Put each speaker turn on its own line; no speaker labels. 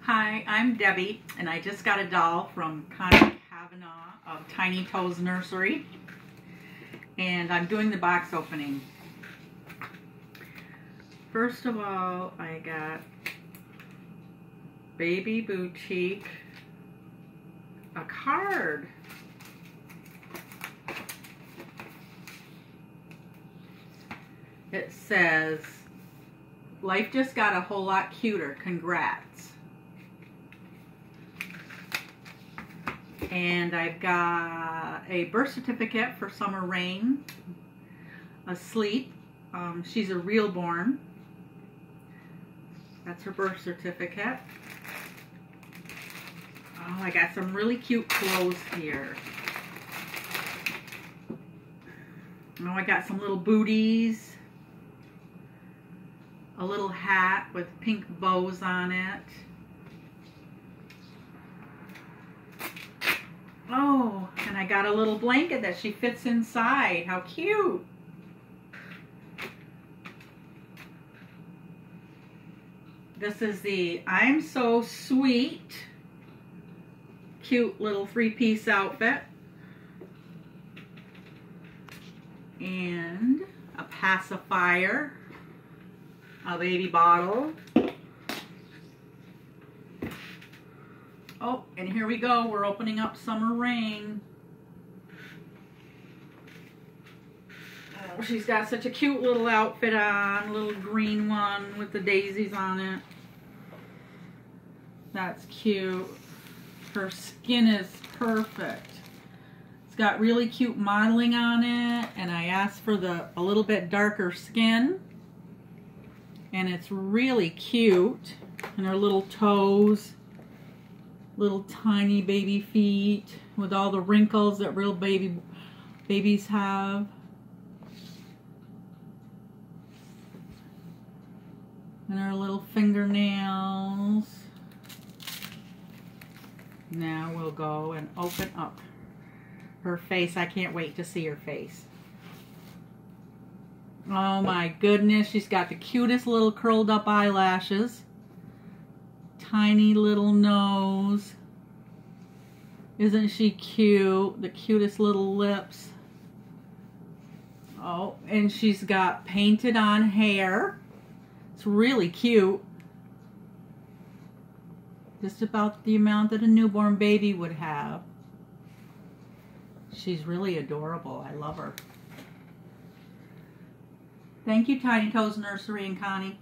Hi, I'm Debbie, and I just got a doll from Connie Kavanagh of Tiny Toes Nursery, and I'm doing the box opening. First of all, I got Baby Boutique, a card. It says, "Life just got a whole lot cuter, congrats." And I've got a birth certificate for Summer Rain, asleep. She's a Realborn. That's her birth certificate. Oh, I got some really cute clothes here. Oh, I got some little booties. A little hat with pink bows on it. Oh, and I got a little blanket that she fits inside. How cute. This is the I'm So Sweet cute little three-piece outfit. And a pacifier, a baby bottle. Oh, and here we go. We're opening up Summer Rain. Oh, she's got such a cute little outfit on, a little green one with the daisies on it. That's cute. Her skin is perfect. It's got really cute modeling on it, and I asked for a little bit darker skin. And it's really cute. And her little toes. Little tiny baby feet with all the wrinkles that real babies have. And her little fingernails. Now we'll go and open up her face. I can't wait to see her face. Oh my goodness, she's got the cutest little curled up eyelashes. Tiny little nose. Isn't she cute? The cutest little lips. Oh, and she's got painted on hair. It's really cute. Just about the amount that a newborn baby would have. She's really adorable. I love her. Thank you, Tiny Toes Nursery and Connie.